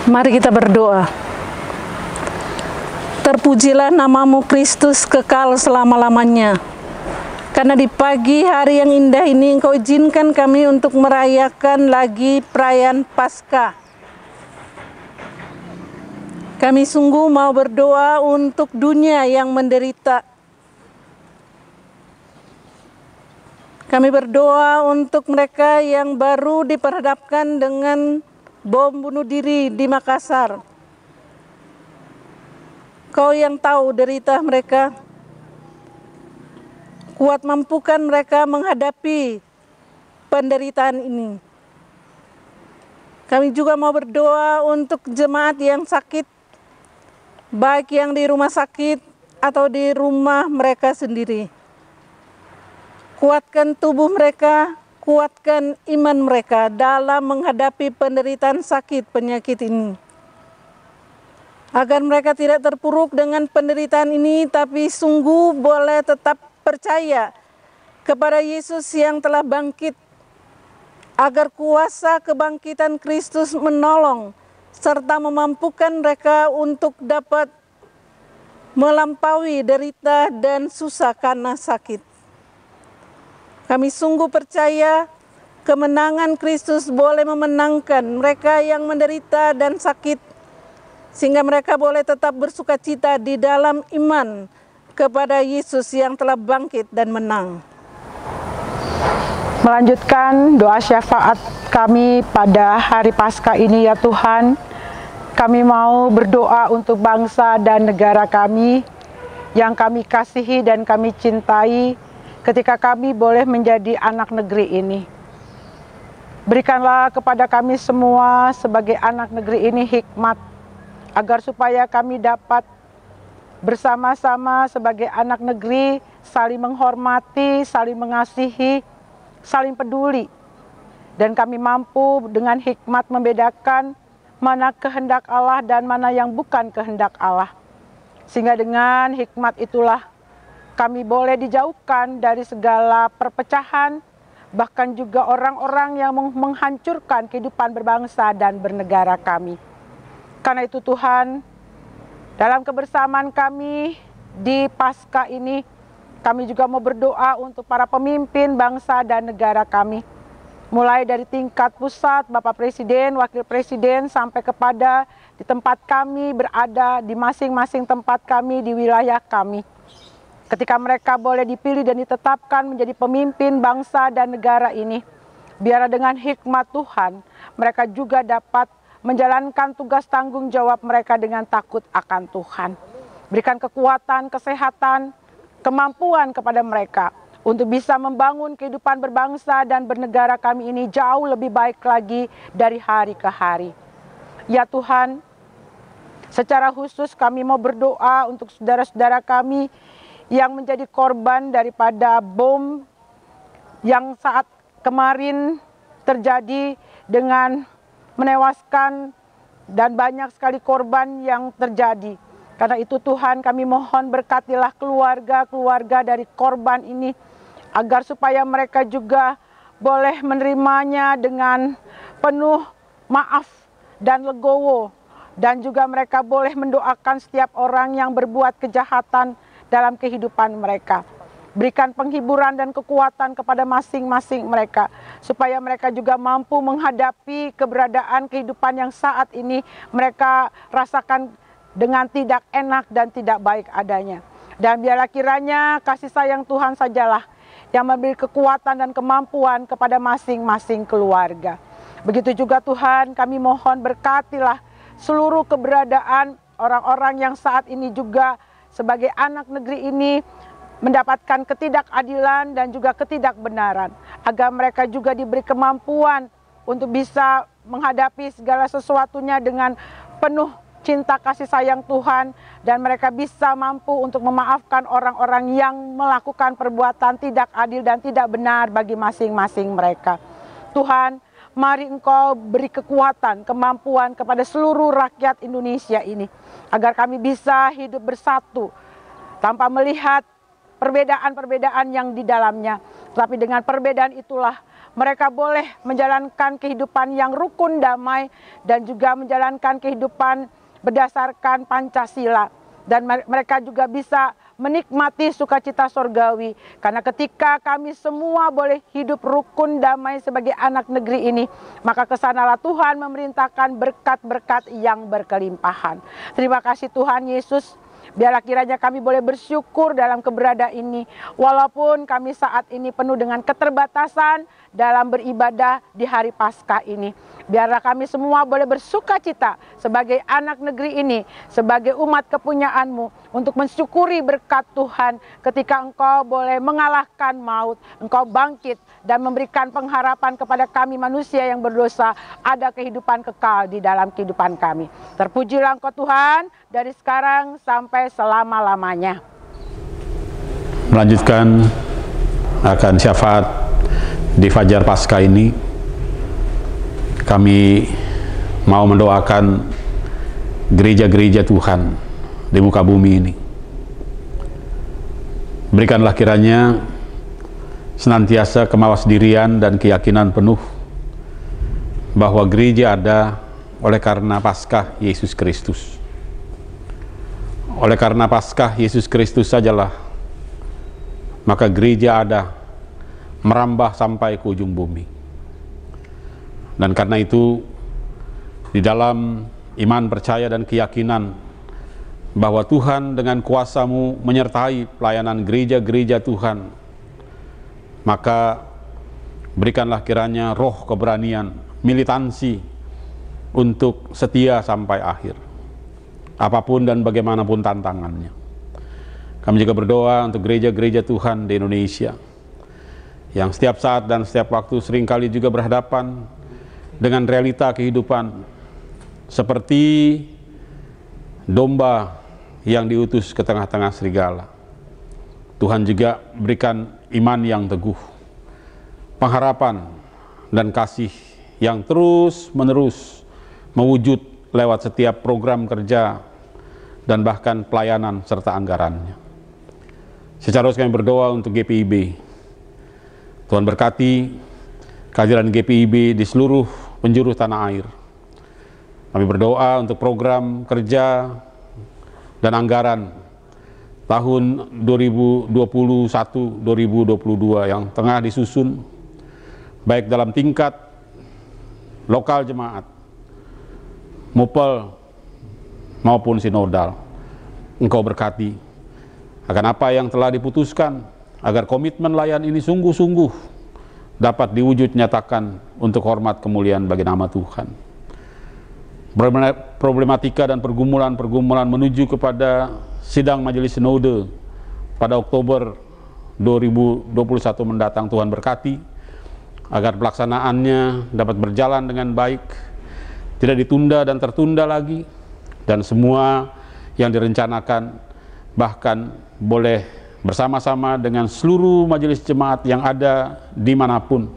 Mari kita berdoa. Terpujilah namamu Kristus kekal selama-lamanya. Karena di pagi hari yang indah ini Engkau izinkan kami untuk merayakan lagi perayaan Paskah. Kami sungguh mau berdoa untuk dunia yang menderita. Kami berdoa untuk mereka yang baru diperhadapkan dengan bom bunuh diri di Makassar. Kau yang tahu derita mereka, kuat mampukan mereka menghadapi penderitaan ini. Kami juga mau berdoa untuk jemaat yang sakit, baik yang di rumah sakit atau di rumah mereka sendiri. Kuatkan tubuh mereka, kuatkan iman mereka dalam menghadapi penderitaan sakit penyakit ini. Agar mereka tidak terpuruk dengan penderitaan ini, tapi sungguh boleh tetap percaya kepada Yesus yang telah bangkit, agar kuasa kebangkitan Kristus menolong serta memampukan mereka untuk dapat melampaui derita dan susah karena sakit. Kami sungguh percaya kemenangan Kristus boleh memenangkan mereka yang menderita dan sakit, sehingga mereka boleh tetap bersukacita di dalam iman kepada Yesus yang telah bangkit dan menang. Melanjutkan doa syafaat kami pada hari Paskah ini ya Tuhan, kami mau berdoa untuk bangsa dan negara kami yang kami kasihi dan kami cintai ketika kami boleh menjadi anak negeri ini. Berikanlah kepada kami semua sebagai anak negeri ini hikmat, agar supaya kami dapat bersama-sama sebagai anak negeri saling menghormati, saling mengasihi, saling peduli. Dan kami mampu dengan hikmat membedakan mana kehendak Allah dan mana yang bukan kehendak Allah. Sehingga dengan hikmat itulah kami boleh dijauhkan dari segala perpecahan, bahkan juga orang-orang yang menghancurkan kehidupan berbangsa dan bernegara kami. Karena itu Tuhan, dalam kebersamaan kami di Paskah ini, kami juga mau berdoa untuk para pemimpin bangsa dan negara kami. Mulai dari tingkat pusat, Bapak Presiden, Wakil Presiden, sampai kepada di tempat kami berada, di masing-masing tempat kami, di wilayah kami. Ketika mereka boleh dipilih dan ditetapkan menjadi pemimpin bangsa dan negara ini, biarlah dengan hikmat Tuhan, mereka juga dapat menjalankan tugas tanggung jawab mereka dengan takut akan Tuhan. Berikan kekuatan, kesehatan, kemampuan kepada mereka untuk bisa membangun kehidupan berbangsa dan bernegara kami ini jauh lebih baik lagi dari hari ke hari. Ya Tuhan, secara khusus kami mau berdoa untuk saudara-saudara kami yang menjadi korban daripada bom yang saat kemarin terjadi dengan menewaskan dan banyak sekali korban yang terjadi. Karena itu Tuhan, kami mohon berkatilah keluarga-keluarga dari korban ini, agar supaya mereka juga boleh menerimanya dengan penuh maaf dan legowo. Dan juga mereka boleh mendoakan setiap orang yang berbuat kejahatan dalam kehidupan mereka. Berikan penghiburan dan kekuatan kepada masing-masing mereka, supaya mereka juga mampu menghadapi keberadaan kehidupan yang saat ini mereka rasakan dengan tidak enak dan tidak baik adanya. Dan biarlah kiranya kasih sayang Tuhan sajalah yang memberi kekuatan dan kemampuan kepada masing-masing keluarga. Begitu juga Tuhan, kami mohon berkatilah seluruh keberadaan orang-orang yang saat ini juga sebagai anak negeri ini mendapatkan ketidakadilan dan juga ketidakbenaran, agar mereka juga diberi kemampuan untuk bisa menghadapi segala sesuatunya dengan penuh cinta kasih sayang Tuhan, dan mereka bisa mampu untuk memaafkan orang-orang yang melakukan perbuatan tidak adil dan tidak benar bagi masing-masing mereka. Tuhan, mari Engkau beri kekuatan, kemampuan kepada seluruh rakyat Indonesia ini, agar kami bisa hidup bersatu tanpa melihat perbedaan-perbedaan yang di dalamnya. Tapi dengan perbedaan itulah mereka boleh menjalankan kehidupan yang rukun, damai, dan juga menjalankan kehidupan berdasarkan Pancasila. Dan mereka juga bisa menikmati sukacita sorgawi. Karena ketika kami semua boleh hidup rukun damai sebagai anak negeri ini, maka kesanalah Tuhan memerintahkan berkat-berkat yang berkelimpahan. Terima kasih Tuhan Yesus. Biarlah kiranya kami boleh bersyukur dalam keberadaan ini. Walaupun kami saat ini penuh dengan keterbatasan dalam beribadah di hari Paskah ini. Biarlah kami semua boleh bersukacita sebagai anak negeri ini, sebagai umat kepunyaan-Mu, untuk mensyukuri berkat Tuhan ketika Engkau boleh mengalahkan maut, Engkau bangkit dan memberikan pengharapan kepada kami manusia yang berdosa, ada kehidupan kekal di dalam kehidupan kami. Terpujilah Engkau Tuhan dari sekarang sampai selama-lamanya. Melanjutkan akan syafaat di Fajar Paskah ini, kami mau mendoakan gereja-gereja Tuhan di muka bumi ini. Berikanlah kiranya senantiasa kemawasdirian dan keyakinan penuh bahwa gereja ada oleh karena Paskah Yesus Kristus. Oleh karena Paskah Yesus Kristus sajalah maka gereja ada, merambah sampai ke ujung bumi. Dan karena itu, di dalam iman, percaya, dan keyakinan bahwa Tuhan dengan kuasa-Mu menyertai pelayanan gereja-gereja Tuhan, maka berikanlah kiranya roh keberanian, militansi untuk setia sampai akhir, apapun dan bagaimanapun tantangannya. Kami juga berdoa untuk gereja-gereja Tuhan di Indonesia, yang setiap saat dan setiap waktu seringkali juga berhadapan dengan realita kehidupan seperti domba yang diutus ke tengah-tengah serigala. Tuhan juga berikan iman yang teguh, pengharapan dan kasih yang terus-menerus mewujud lewat setiap program kerja dan bahkan pelayanan serta anggarannya. Secara khusus kami berdoa untuk GPIB. Tuhan berkati kehadiran GPIB di seluruh penjuru tanah air. Kami berdoa untuk program kerja dan anggaran tahun 2021-2022 yang tengah disusun, baik dalam tingkat lokal jemaat, mupel maupun sinodal. Engkau berkati akan apa yang telah diputuskan, agar komitmen layan ini sungguh-sungguh dapat diwujud nyatakan untuk hormat kemuliaan bagi nama Tuhan. Problematika dan pergumulan-pergumulan menuju kepada sidang majelis sinode pada Oktober 2021 mendatang, Tuhan berkati agar pelaksanaannya dapat berjalan dengan baik, tidak ditunda dan tertunda lagi, dan semua yang direncanakan bahkan boleh bersama-sama dengan seluruh majelis jemaat yang ada dimanapun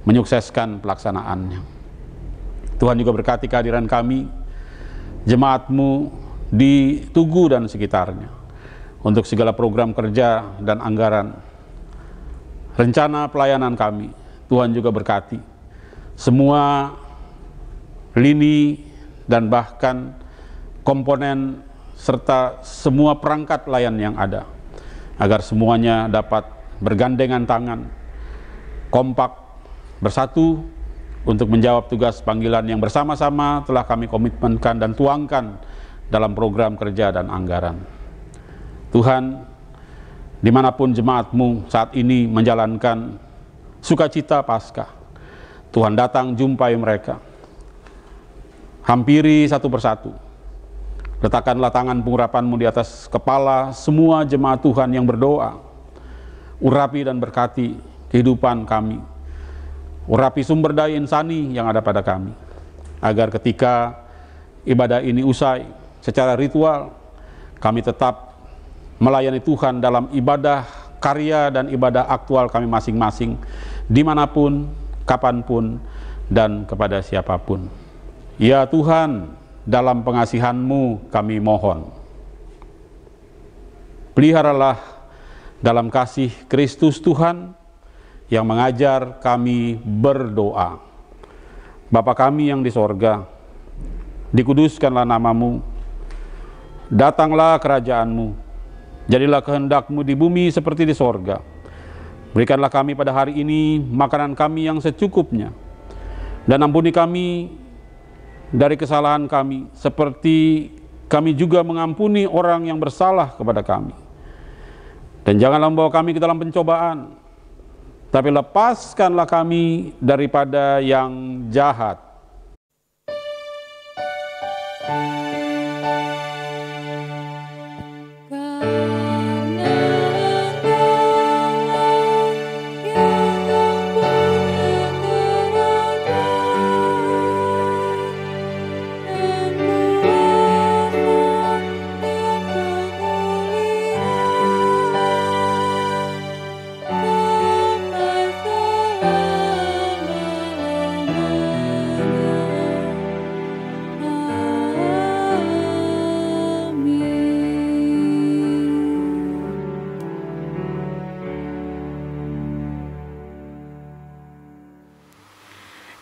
menyukseskan pelaksanaannya. Tuhan juga berkati kehadiran kami, jemaat-Mu di Tugu dan sekitarnya, untuk segala program kerja dan anggaran, rencana pelayanan kami. Tuhan juga berkati semua lini dan bahkan komponen serta semua perangkat layan yang ada, agar semuanya dapat bergandengan tangan, kompak, bersatu untuk menjawab tugas panggilan yang bersama-sama telah kami komitmenkan dan tuangkan dalam program kerja dan anggaran. Tuhan, dimanapun jemaat-Mu saat ini menjalankan sukacita Paskah, Tuhan datang jumpai mereka, hampiri satu persatu. Letakkanlah tangan pengurapan-Mu di atas kepala semua jemaat Tuhan yang berdoa. Urapi dan berkati kehidupan kami. Urapi sumber daya insani yang ada pada kami, agar ketika ibadah ini usai secara ritual, kami tetap melayani Tuhan dalam ibadah karya dan ibadah aktual kami masing-masing, dimanapun, kapanpun, dan kepada siapapun. Ya Tuhan, dalam pengasihan-Mu kami mohon, peliharalah dalam kasih Kristus Tuhan yang mengajar kami berdoa. Bapa kami yang di sorga, dikuduskanlah namamu, datanglah kerajaanmu, jadilah kehendak-mu di bumi seperti di sorga. Berikanlah kami pada hari ini makanan kami yang secukupnya, dan ampuni kami dari kesalahan kami, seperti kami juga mengampuni orang yang bersalah kepada kami. Dan janganlah membawa kami ke dalam pencobaan, tapi lepaskanlah kami daripada yang jahat.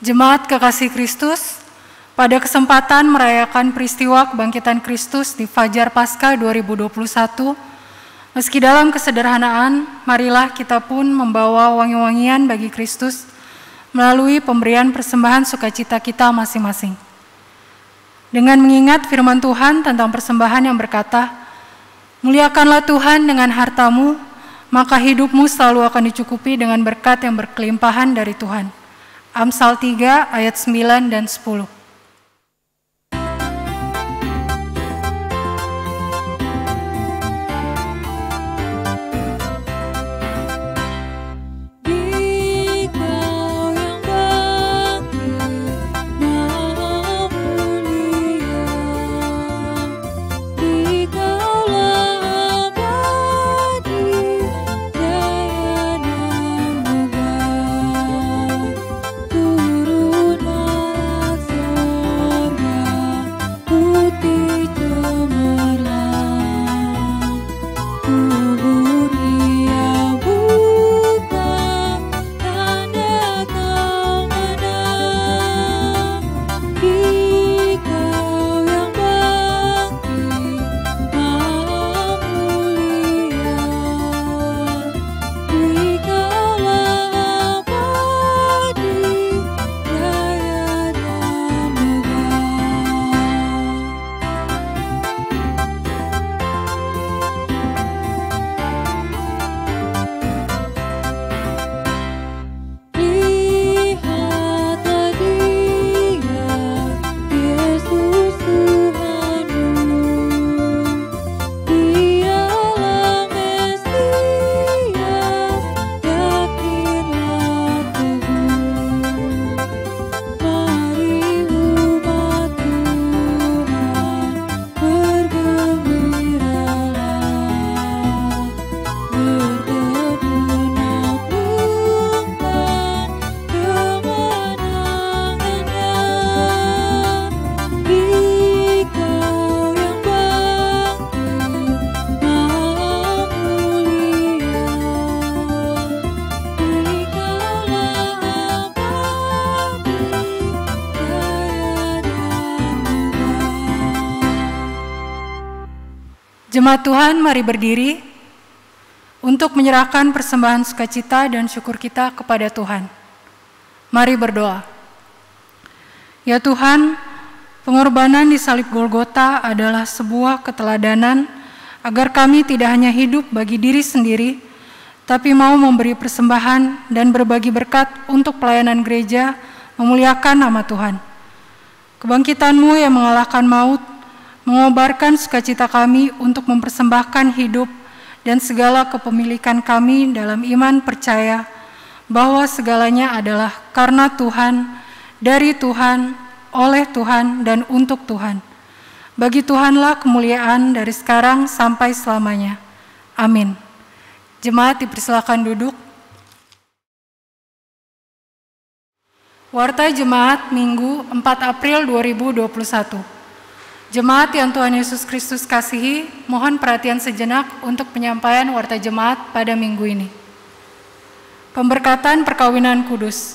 Jemaat Kekasih Kristus, pada kesempatan merayakan peristiwa kebangkitan Kristus di Fajar Paskah 2021, meski dalam kesederhanaan, marilah kita pun membawa wangi-wangian bagi Kristus melalui pemberian persembahan sukacita kita masing-masing. Dengan mengingat firman Tuhan tentang persembahan yang berkata, "Muliakanlah Tuhan dengan hartamu, maka hidupmu selalu akan dicukupi dengan berkat yang berkelimpahan dari Tuhan." Amsal 3 ayat 9 dan 10. Jemaat Tuhan, mari berdiri untuk menyerahkan persembahan sukacita dan syukur kita kepada Tuhan. Mari berdoa. Ya Tuhan, pengorbanan di salib Golgota adalah sebuah keteladanan agar kami tidak hanya hidup bagi diri sendiri, tapi mau memberi persembahan dan berbagi berkat untuk pelayanan gereja memuliakan nama Tuhan. Kebangkitan-Mu yang mengalahkan maut, mengobarkan sukacita kami untuk mempersembahkan hidup dan segala kepemilikan kami dalam iman percaya bahwa segalanya adalah karena Tuhan, dari Tuhan, oleh Tuhan, dan untuk Tuhan. Bagi Tuhanlah kemuliaan dari sekarang sampai selamanya. Amin. Jemaat dipersilakan duduk. Warta Jemaat Minggu 4 April 2021. Jemaat yang Tuhan Yesus Kristus kasihi, mohon perhatian sejenak untuk penyampaian warta jemaat pada minggu ini. Pemberkatan perkawinan kudus.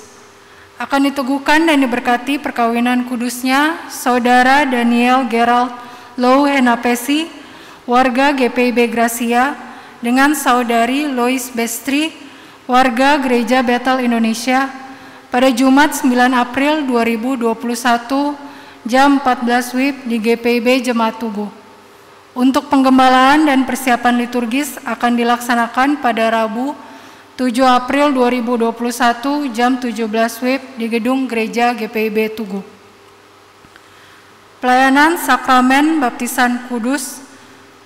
Akan diteguhkan dan diberkati perkawinan kudusnya Saudara Daniel Gerald Low Henapesi, warga GPIB Gracia, dengan Saudari Lois Bestri, warga Gereja Bethel Indonesia, pada Jumat 9 April 2021 jam 14 WIB di GPIB Jemaat Tugu. Untuk penggembalaan dan persiapan liturgis akan dilaksanakan pada Rabu 7 April 2021 jam 17 WIB di gedung Gereja GPIB Tugu. Pelayanan Sakramen Baptisan Kudus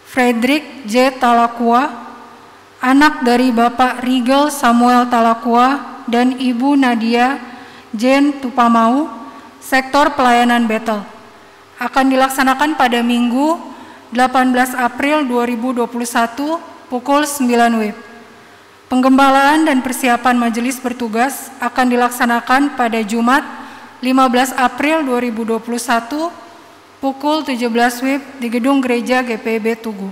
Frederick J. Talakua, anak dari Bapak Rigel Samuel Talakua dan Ibu Nadia Jane Tupamau, sektor pelayanan Bethel, akan dilaksanakan pada Minggu 18 April 2021 pukul 9 WIB. Penggembalaan dan persiapan majelis bertugas akan dilaksanakan pada Jumat 15 April 2021 pukul 17 WIB di gedung Gereja GPIB Tugu.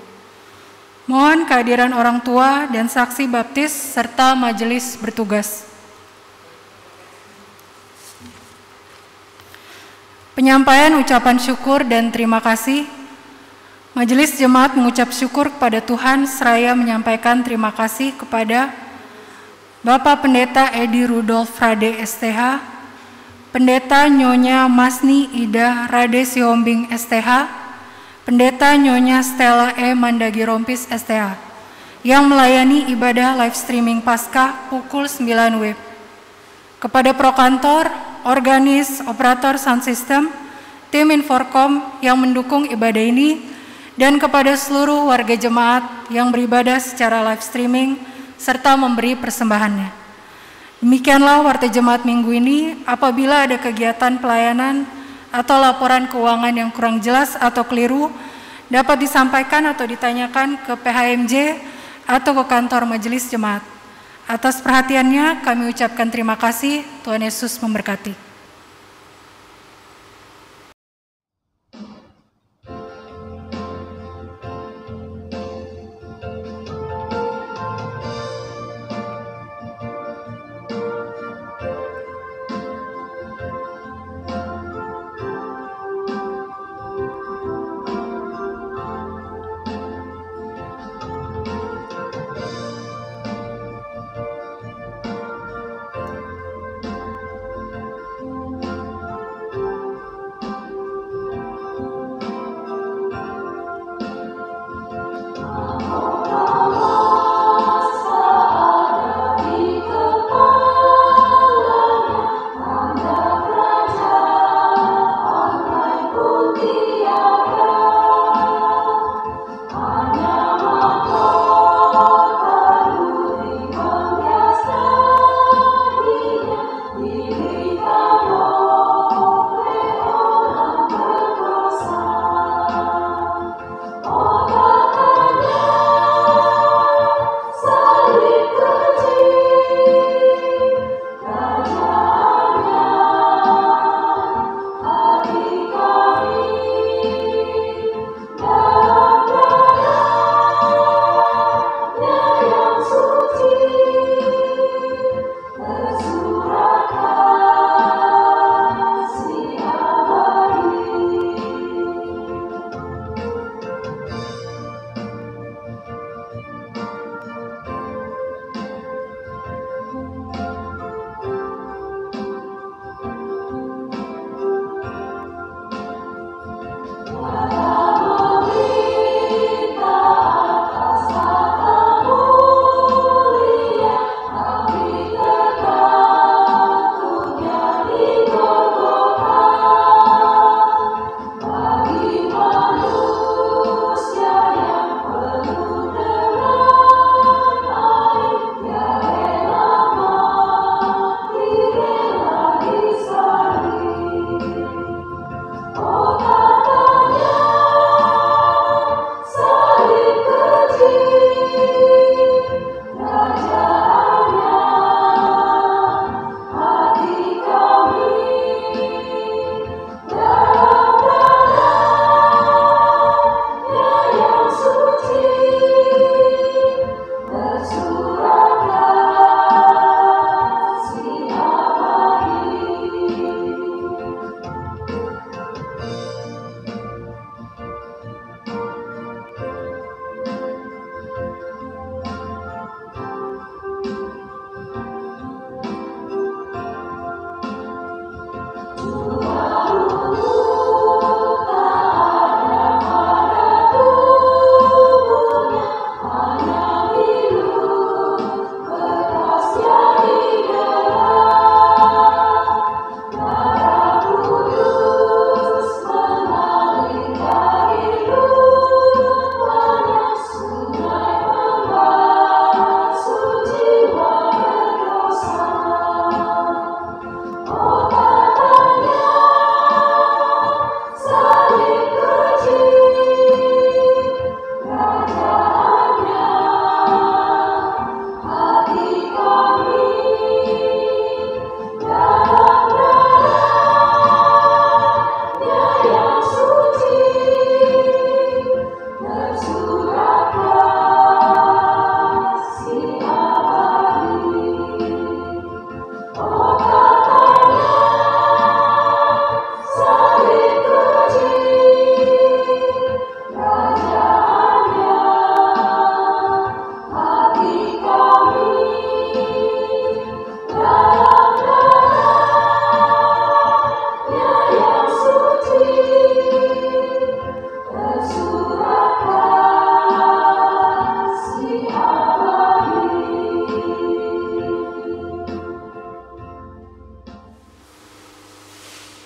Mohon kehadiran orang tua dan saksi baptis serta majelis bertugas. Penyampaian ucapan syukur dan terima kasih. Majelis Jemaat mengucap syukur kepada Tuhan seraya menyampaikan terima kasih kepada Bapak Pendeta Edi Rudolf Rade STH, Pendeta Nyonya Masni Ida Rade Siombing STH, Pendeta Nyonya Stella E. Mandagi Rompis STH, yang melayani ibadah live streaming Paskah pukul 9 WIB. Kepada Prokantor, organis, operator sound system, tim Inforkom yang mendukung ibadah ini, dan kepada seluruh warga jemaat yang beribadah secara live streaming serta memberi persembahannya. Demikianlah warta jemaat minggu ini. Apabila ada kegiatan pelayanan atau laporan keuangan yang kurang jelas atau keliru, dapat disampaikan atau ditanyakan ke PHMJ atau ke kantor majelis jemaat. Atas perhatiannya kami ucapkan terima kasih. Tuhan Yesus memberkati.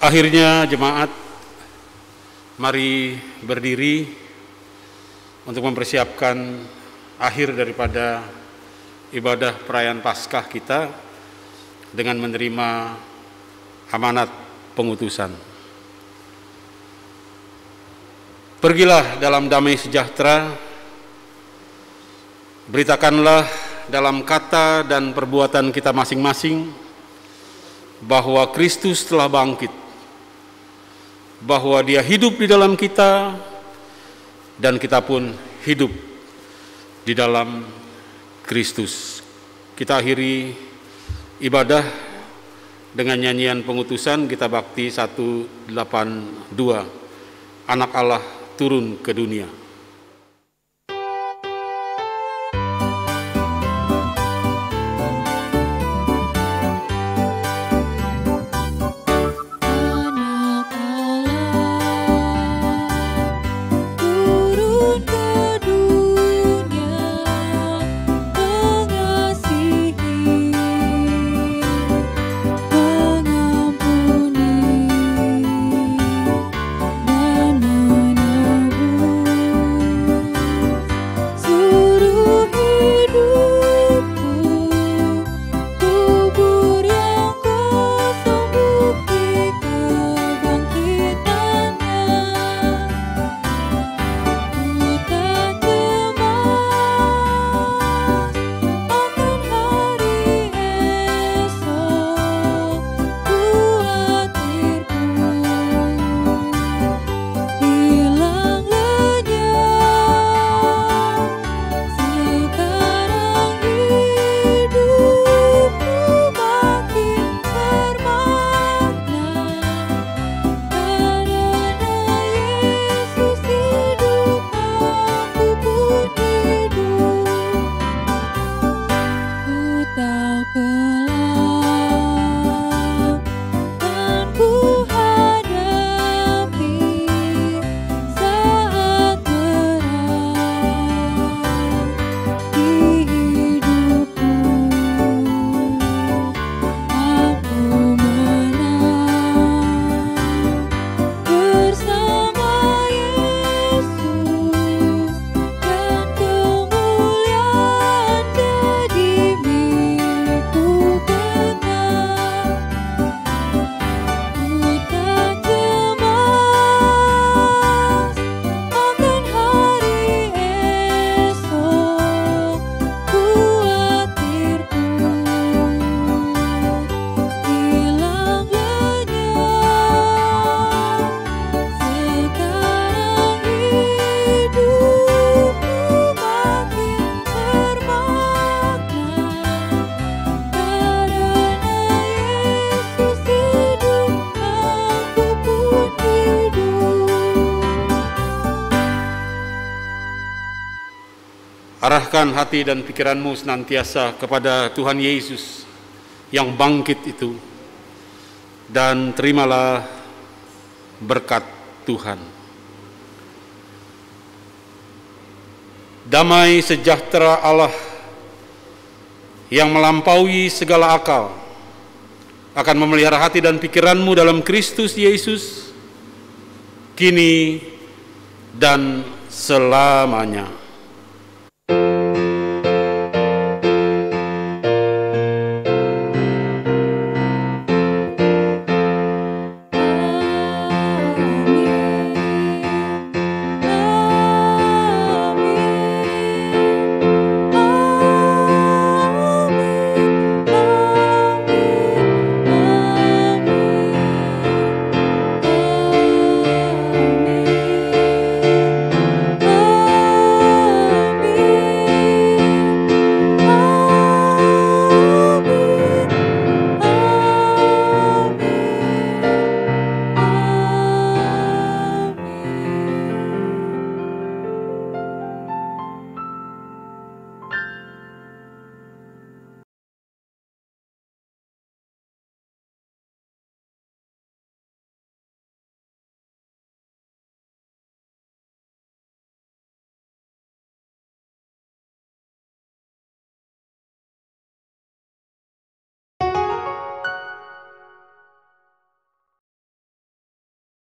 Akhirnya jemaat, mari berdiri untuk mempersiapkan akhir daripada ibadah perayaan Paskah kita dengan menerima amanat pengutusan. Pergilah dalam damai sejahtera, beritakanlah dalam kata dan perbuatan kita masing-masing bahwa Kristus telah bangkit, bahwa Dia hidup di dalam kita, dan kita pun hidup di dalam Kristus. Kita akhiri ibadah dengan nyanyian pengutusan. Kita bakti 182, Anak Allah turun ke dunia. Arahkan hati dan pikiranmu senantiasa kepada Tuhan Yesus yang bangkit itu, dan terimalah berkat Tuhan. Damai sejahtera Allah yang melampaui segala akal akan memelihara hati dan pikiranmu dalam Kristus Yesus, kini dan selamanya.